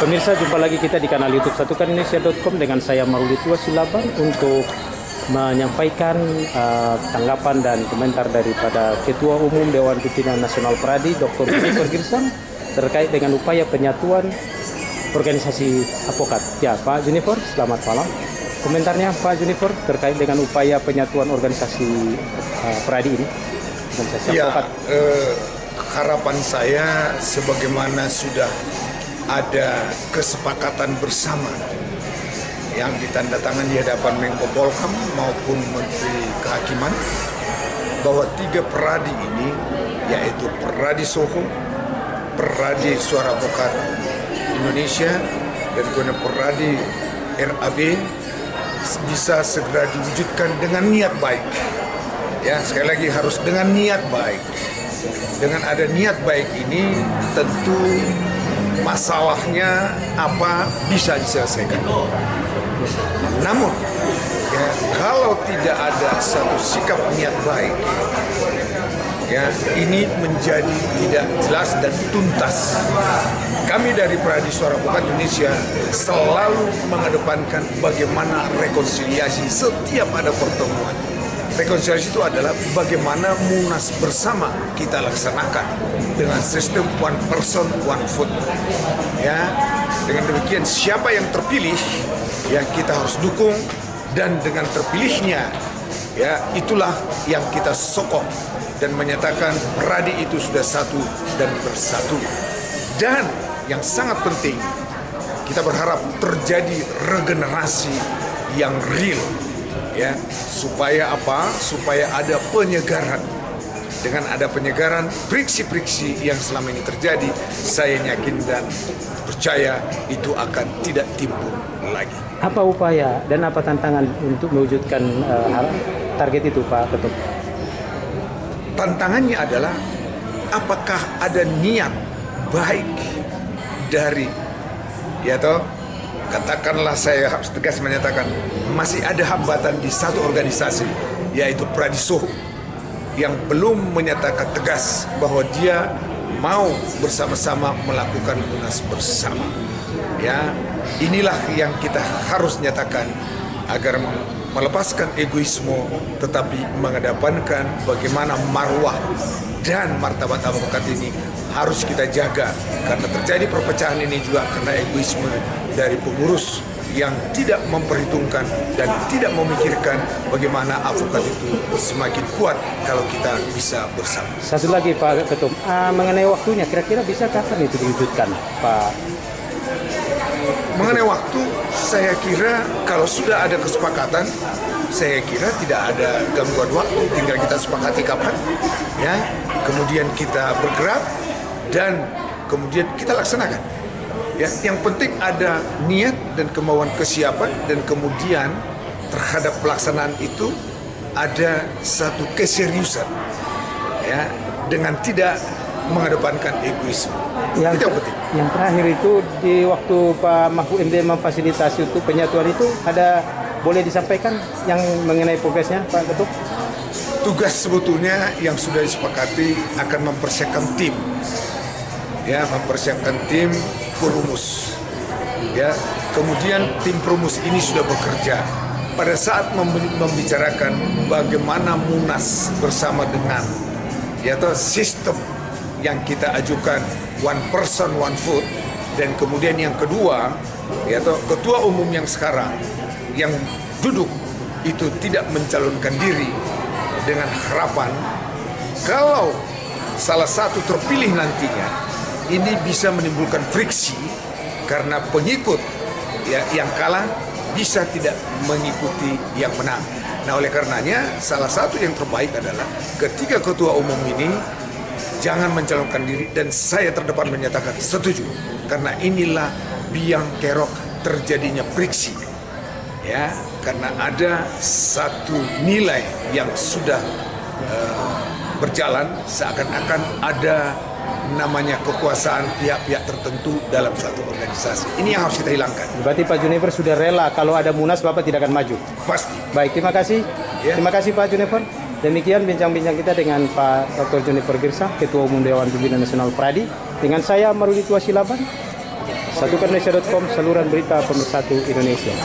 Pemirsa, jumpa lagi kita di kanal YouTube satukanindonesia.com dengan saya Marulitwa Silaban untuk menyampaikan tanggapan dan komentar daripada Ketua Umum Dewan Pimpinan Nasional Pradi, Dr. Junifer Girsang, terkait dengan upaya penyatuan organisasi advokat. Ya, Pak Junifer, selamat malam. Komentarnya Pak Junifer terkait dengan upaya penyatuan organisasi Pradi ini, organisasi advokat. Harapan saya sebagaimana sudah ada kesepakatan bersama yang ditandatangani di hadapan Menko Polhukam maupun Menteri Kehakiman bahwa 3 Pradi ini, yaitu Pradi Soho, Pradi Suara Advokat Indonesia, dan kemudian Pradi RAB bisa segera diwujudkan dengan niat baik. Ya, sekali lagi harus dengan niat baik. Dengan ada niat baik ini tentu masalahnya apa bisa diselesaikan. Namun, ya, kalau tidak ada satu sikap niat baik, ya, ini menjadi tidak jelas dan tuntas. Kami dari Pradi Suara Advokat Indonesia selalu mengedepankan bagaimana rekonsiliasi setiap ada pertemuan. Rekonsiliasi itu adalah bagaimana munas bersama kita laksanakan dengan sistem one person one vote. Ya, dengan demikian siapa yang terpilih yang kita harus dukung, dan dengan terpilihnya ya itulah yang kita sokong dan menyatakan Pradi itu sudah satu dan bersatu. Dan yang sangat penting, kita berharap terjadi regenerasi yang real. Ya, supaya apa? Supaya ada penyegaran. Dengan ada penyegaran, friksi-friksi yang selama ini terjadi, saya yakin dan percaya itu akan tidak timbul lagi. Apa upaya dan apa tantangan untuk mewujudkan target itu, Pak Ketum? Tantangannya adalah apakah ada niat baik dari, ya toh, katakanlah saya harus tegas menyatakan masih ada hambatan di satu organisasi, yaitu Pradi Soho, yang belum menyatakan tegas bahwa dia mau bersama-sama melakukan munas bersama. Ya, inilah yang kita harus nyatakan agar melepaskan egoisme, tetapi mengedepankan bagaimana marwah dan martabat advokat ini harus kita jaga, karena terjadi perpecahan ini juga karena egoisme dari pengurus yang tidak memperhitungkan dan tidak memikirkan bagaimana advokat itu semakin kuat kalau kita bisa bersama. Satu lagi Pak Ketum, mengenai waktunya, kira-kira bisa kapan itu diwujudkan, Pak? Mengenai waktu, saya kira kalau sudah ada kesepakatan, saya kira tidak ada gangguan waktu, tinggal kita sepakati kapan, ya. Kemudian kita bergerak dan kemudian kita laksanakan. Ya, yang penting ada niat dan kemauan, kesiapan, dan kemudian terhadap pelaksanaan itu ada satu keseriusan, ya, dengan tidak mengedepankan egoisme. Itu yang penting. Yang terakhir itu di waktu Pak Mahfud MD memfasilitasi untuk penyatuan itu, ada boleh disampaikan yang mengenai progresnya, Pak Ketum? Tugas sebetulnya yang sudah disepakati akan mempersiapkan tim, ya, mempersiapkan tim perumus, ya. Kemudian tim perumus ini sudah bekerja pada saat membicarakan bagaimana munas bersama dengan, yaitu sistem yang kita ajukan one person one vote, dan kemudian yang kedua yaitu ketua umum yang sekarang yang duduk itu tidak mencalonkan diri, dengan harapan kalau salah satu terpilih nantinya ini bisa menimbulkan friksi karena pengikut, ya, yang kalah bisa tidak mengikuti yang menang. Nah, oleh karenanya salah satu yang terbaik adalah ketiga ketua umum ini jangan mencalonkan diri, dan saya terdepan menyatakan setuju, karena inilah biang kerok terjadinya friksi, ya, karena ada satu nilai yang sudah berjalan seakan-akan ada namanya kekuasaan pihak-pihak tertentu dalam suatu organisasi. Ini yang harus kita hilangkan. Berarti Pak Junifer sudah rela kalau ada munas Bapak tidak akan maju? Pasti. Baik, terima kasih. Ya. Terima kasih Pak Junifer. Demikian bincang-bincang kita dengan Pak Dr. Junifer Girsang, Ketua Umum Dewan Pimpinan Nasional Pradi. Dengan saya Marulitwa Silaban. Satukan Indonesia.com, saluran berita pemersatu Indonesia.